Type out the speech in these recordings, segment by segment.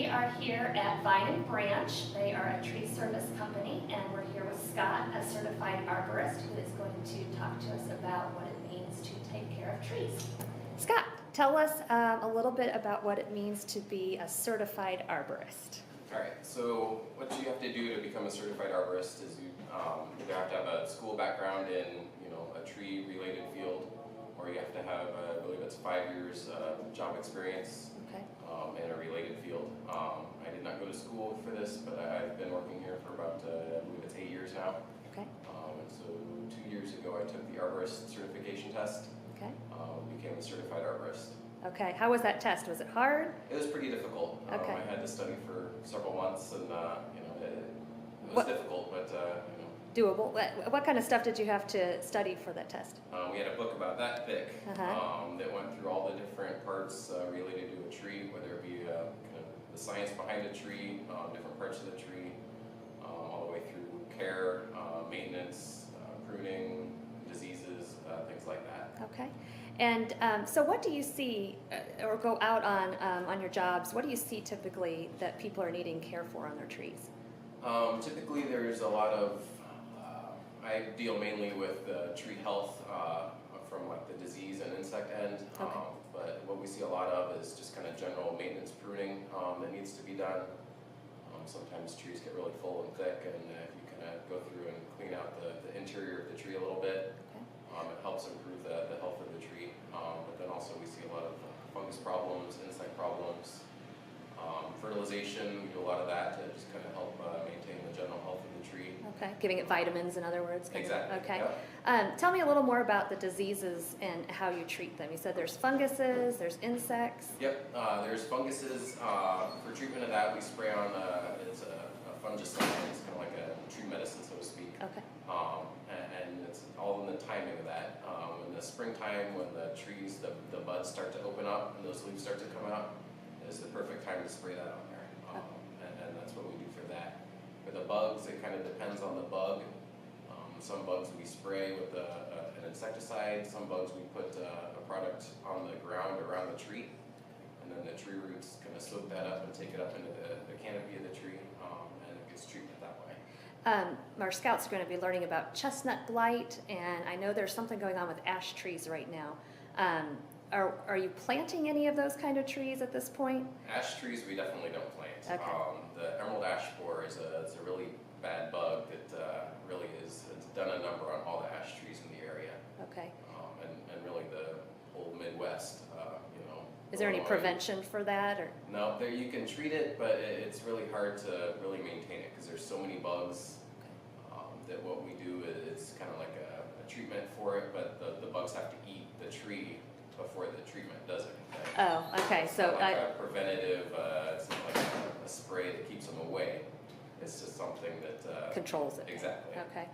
We are here at Vine and Branch. They are a tree service company, and we're here with Scott, a certified arborist, who is going to talk to us about what it means to take care of trees. Scott, tell us a little bit about what it means to be a certified arborist. All right, so what you have to do to become a certified arborist is you either have to have a school background in a tree-related field, or you have to have, I believe it's 5 years job experience in a related field. I did not go to school for this, but I've been working here for about, I believe it's 8 years now. Okay. And so 2 years ago I took the arborist certification test. Okay. Became a certified arborist. Okay, how was that test? Was it hard? It was pretty difficult. Okay. I had to study for several months, and it was difficult, but Doable. What kind of stuff did you have to study for that test? we had a book about that thick that went through all the different parts related to a tree, whether it be kind of the science behind a tree, different parts of the tree, all the way through care, maintenance, pruning, diseases, things like that. Okay. And so what do you see, or go out on your jobs, what do you see typically that people are needing care for on their trees? Typically there's a lot of, I deal mainly with tree health from like the disease and insect end, but what we see a lot of is just kind of general maintenance pruning that needs to be done. Sometimes trees get really full and thick, and if you kind of go through and clean out the interior of the tree a little bit, it helps improve the health of the tree. But then also we see a lot of fungus problems, insect problems, fertilization. We do a lot of that to just kind of help maintain the general health of the tree. Okay, giving it vitamins, in other words. Exactly. Okay. Yep. Tell me a little more about the diseases and how you treat them. You said there's funguses, there's insects. Yep, there's funguses. For treatment of that, we spray on, it's a fungicide. It's kind of like a tree medicine, so to speak. Okay. And it's all in the timing of that. In the springtime, when the trees, the buds start to open up and those leaves start to come out, is the perfect time to spray that on there. And that's what we do for that. For the bugs, it kind of depends on the bug. Some bugs we spray with an insecticide. Some bugs we put a product on the ground around the tree, and then the tree roots kind of soak that up and take it up into the canopy of the tree, and it gets treated that way. Our scouts are going to be learning about chestnut blight, and I know there's something going on with ash trees right now. Are you planting any of those kind of trees at this point? Ash trees we definitely don't plant. Okay. The emerald ash borer is a really bad bug that really has done a number on all the ash trees in the area. Okay. And really the whole Midwest, Is there any Illinois. prevention for that, or? No, there you can treat it, but it's really hard to really maintain it because there's so many bugs. That what we do is it's kind of like a treatment for it, but the bugs have to eat the tree before the treatment does anything. Oh, okay. It's So not like a preventative, it's not like a spray that keeps them away. It's just something that controls it. Exactly. Okay.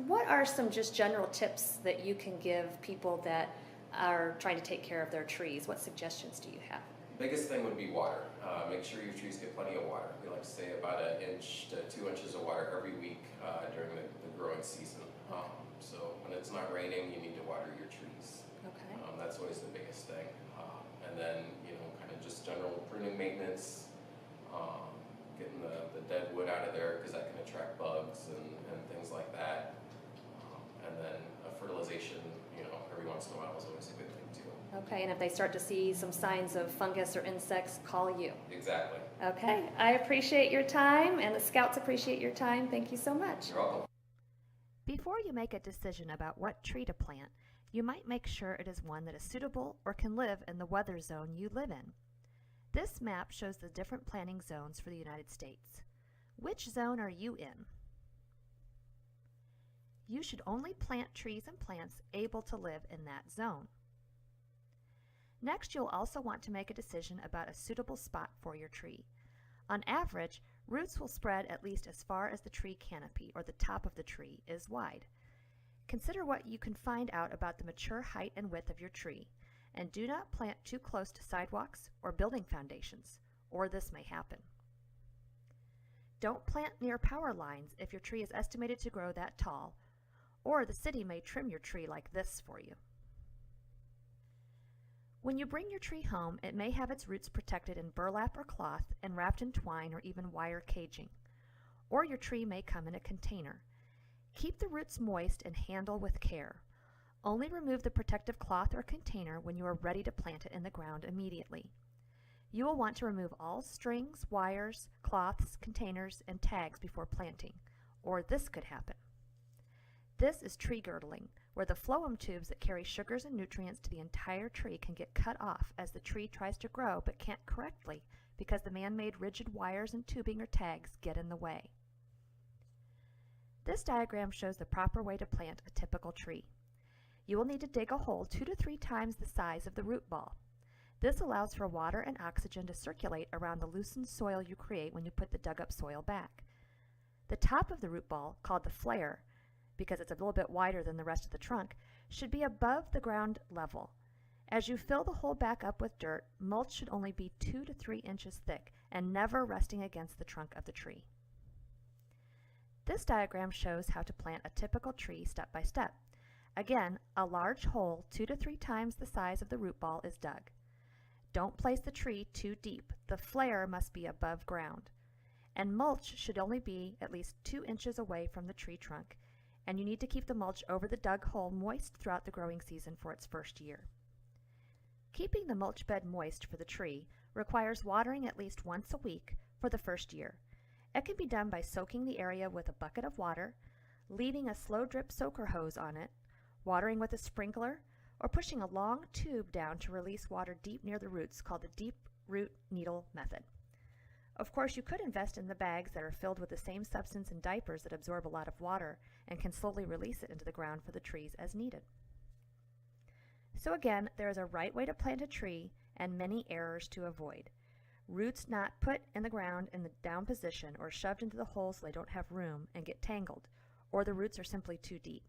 What are some just general tips that you can give people that are trying to take care of their trees? What suggestions do you have? Biggest thing would be water. Make sure your trees get plenty of water. We like to say about 1 inch to 2 inches of water every week during the growing season. So when it's not raining, you need to water your trees. Okay. That's always the biggest thing. And then, kind of just general pruning maintenance, getting the dead wood out of there because that can attract bugs and things like that. And then fertilization, every once in a while is always a good thing too. Okay, and if they start to see some signs of fungus or insects, call you. Exactly. Okay, I appreciate your time, and the scouts appreciate your time. Thank you so much. You're welcome. Before you make a decision about what tree to plant, you might make sure it is one that is suitable or can live in the weather zone you live in. This map shows the different planting zones for the United States. Which zone are you in? You should only plant trees and plants able to live in that zone. Next, you'll also want to make a decision about a suitable spot for your tree. On average, roots will spread at least as far as the tree canopy, or the top of the tree, is wide. Consider what you can find out about the mature height and width of your tree, and do not plant too close to sidewalks or building foundations, or this may happen. Don't plant near power lines if your tree is estimated to grow that tall, or the city may trim your tree like this for you. When you bring your tree home, it may have its roots protected in burlap or cloth and wrapped in twine or even wire caging. Or your tree may come in a container. Keep the roots moist and handle with care. Only remove the protective cloth or container when you are ready to plant it in the ground immediately. You will want to remove all strings, wires, cloths, containers, and tags before planting, or this could happen. This is tree girdling, where the phloem tubes that carry sugars and nutrients to the entire tree can get cut off as the tree tries to grow but can't correctly because the man-made rigid wires and tubing or tags get in the way. This diagram shows the proper way to plant a typical tree. You will need to dig a hole 2 to 3 times the size of the root ball. This allows for water and oxygen to circulate around the loosened soil you create when you put the dug up soil back. The top of the root ball, called the flare, because it's a little bit wider than the rest of the trunk, should be above the ground level. As you fill the hole back up with dirt, mulch should only be 2 to 3 inches thick and never resting against the trunk of the tree. This diagram shows how to plant a typical tree step by step. Again, a large hole 2 to 3 times the size of the root ball is dug. Don't place the tree too deep. The flare must be above ground. And mulch should only be at least 2 inches away from the tree trunk, and you need to keep the mulch over the dug hole moist throughout the growing season for its first year. Keeping the mulch bed moist for the tree requires watering at least once a week for the first year. It can be done by soaking the area with a bucket of water, leaving a slow drip soaker hose on it, watering with a sprinkler, or pushing a long tube down to release water deep near the roots, called the deep root needle method. Of course, you could invest in the bags that are filled with the same substance in diapers that absorb a lot of water and can slowly release it into the ground for the trees as needed. So again, there is a right way to plant a tree and many errors to avoid. Roots not put in the ground in the down position or shoved into the holes so they don't have room and get tangled, or the roots are simply too deep.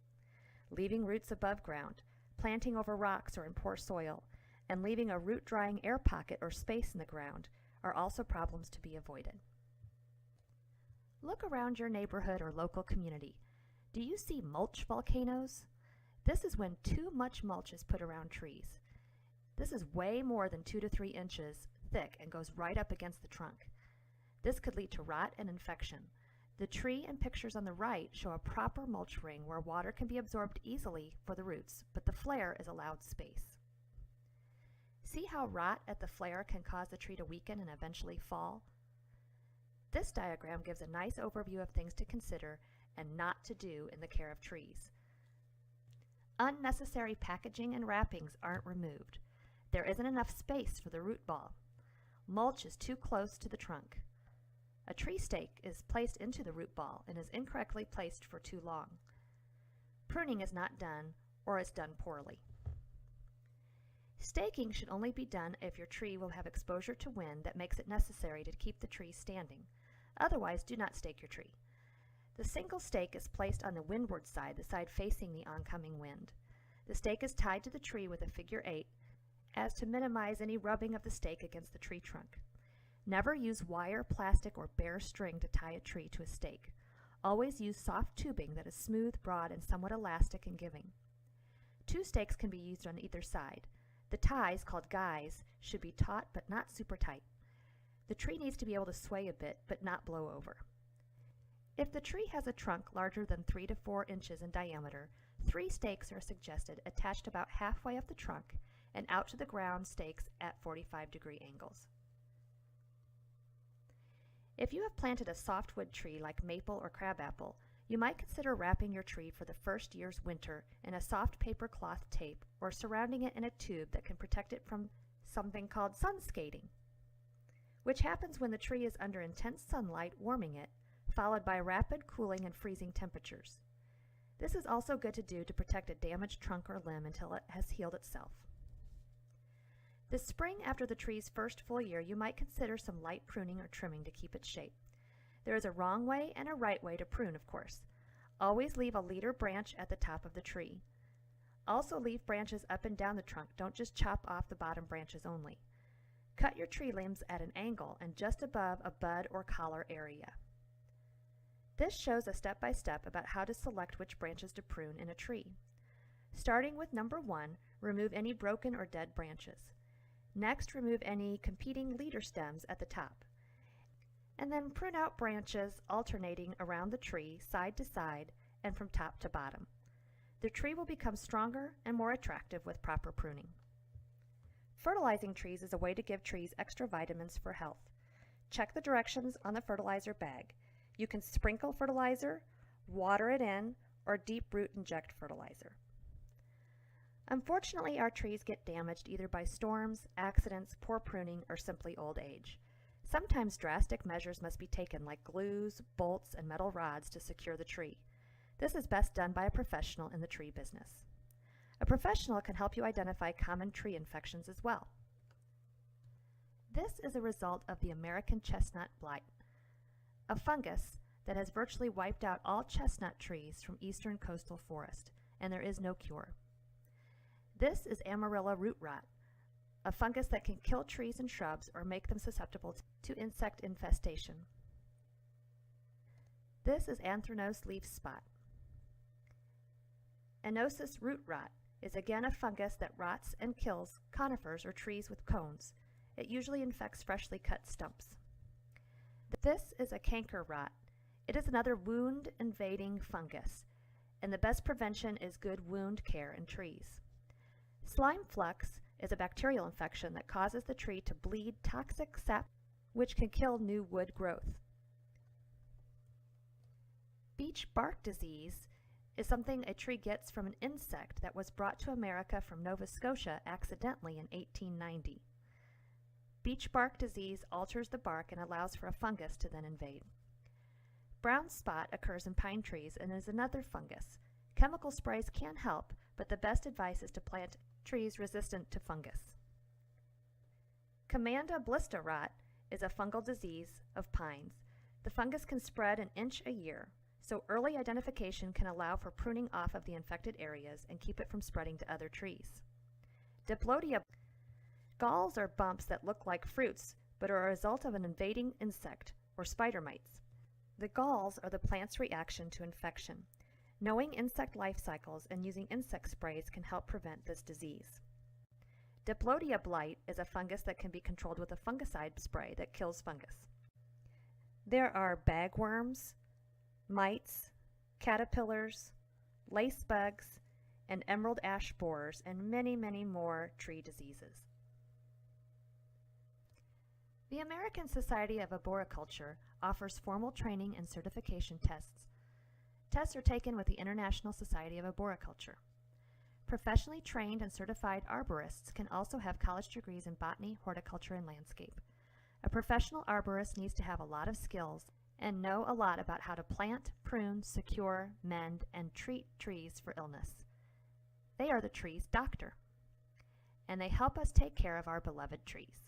Leaving roots above ground, planting over rocks or in poor soil, and leaving a root drying air pocket or space in the ground are also problems to be avoided. Look around your neighborhood or local community. Do you see mulch volcanoes? This is when too much mulch is put around trees. This is way more than 2 to 3 inches thick and goes right up against the trunk. This could lead to rot and infection. The tree and pictures on the right show a proper mulch ring where water can be absorbed easily for the roots, but the flare is allowed space. See how rot at the flare can cause the tree to weaken and eventually fall? This diagram gives a nice overview of things to consider and not to do in the care of trees. Unnecessary packaging and wrappings aren't removed. There isn't enough space for the root ball. Mulch is too close to the trunk. A tree stake is placed into the root ball and is incorrectly placed for too long. Pruning is not done, or is done poorly. Staking should only be done if your tree will have exposure to wind that makes it necessary to keep the tree standing. Otherwise, do not stake your tree. The single stake is placed on the windward side, the side facing the oncoming wind. The stake is tied to the tree with a figure 8 as to minimize any rubbing of the stake against the tree trunk. Never use wire, plastic, or bare string to tie a tree to a stake. Always use soft tubing that is smooth, broad, and somewhat elastic and giving. 2 stakes can be used on either side. The ties, called guys, should be taut but not super tight. The tree needs to be able to sway a bit but not blow over. If the tree has a trunk larger than 3 to 4 inches in diameter, 3 stakes are suggested attached about halfway up the trunk and out to the ground stakes at 45-degree angles. If you have planted a softwood tree like maple or crabapple, you might consider wrapping your tree for the first year's winter in a soft paper cloth tape or surrounding it in a tube that can protect it from something called sun skating, which happens when the tree is under intense sunlight warming it, followed by rapid cooling and freezing temperatures. This is also good to do to protect a damaged trunk or limb until it has healed itself. This spring, after the tree's first full year, you might consider some light pruning or trimming to keep its shape. There is a wrong way and a right way to prune, of course. Always leave a leader branch at the top of the tree. Also leave branches up and down the trunk. Don't just chop off the bottom branches only. Cut your tree limbs at an angle and just above a bud or collar area. This shows a step-by-step about how to select which branches to prune in a tree. Starting with number 1, remove any broken or dead branches. Next, remove any competing leader stems at the top. And then prune out branches alternating around the tree side to side and from top to bottom. The tree will become stronger and more attractive with proper pruning. Fertilizing trees is a way to give trees extra vitamins for health. Check the directions on the fertilizer bag. You can sprinkle fertilizer, water it in, or deep root inject fertilizer. Unfortunately, our trees get damaged either by storms, accidents, poor pruning, or simply old age. Sometimes drastic measures must be taken, like glues, bolts, and metal rods to secure the tree. This is best done by a professional in the tree business. A professional can help you identify common tree infections as well. This is a result of the American chestnut blight, a fungus that has virtually wiped out all chestnut trees from eastern coastal forest, and there is no cure. This is Amarilla root rot, a fungus that can kill trees and shrubs or make them susceptible to insect infestation. This is Anthracnose leaf spot. Anosis root rot is again a fungus that rots and kills conifers or trees with cones. It usually infects freshly cut stumps. This is a canker rot. It is another wound-invading fungus, and the best prevention is good wound care in trees. Slime flux is a bacterial infection that causes the tree to bleed toxic sap, which can kill new wood growth. Beech bark disease is something a tree gets from an insect that was brought to America from Nova Scotia accidentally in 1890. Beech bark disease alters the bark and allows for a fungus to then invade. Brown spot occurs in pine trees and is another fungus. Chemical sprays can help, but the best advice is to plant trees resistant to fungus. Commanda blista rot is a fungal disease of pines. The fungus can spread an inch a year, so early identification can allow for pruning off of the infected areas and keep it from spreading to other trees. Diplodia galls are bumps that look like fruits, but are a result of an invading insect, or spider mites. The galls are the plant's reaction to infection. Knowing insect life cycles and using insect sprays can help prevent this disease. Diplodia blight is a fungus that can be controlled with a fungicide spray that kills fungus. There are bagworms, mites, caterpillars, lace bugs, and emerald ash borers, and many, many more tree diseases. The American Society of Arboriculture offers formal training and certification tests. Tests are taken with the International Society of Arboriculture. Professionally trained and certified arborists can also have college degrees in botany, horticulture, and landscape. A professional arborist needs to have a lot of skills and know a lot about how to plant, prune, secure, mend, and treat trees for illness. They are the tree's doctor, and they help us take care of our beloved trees.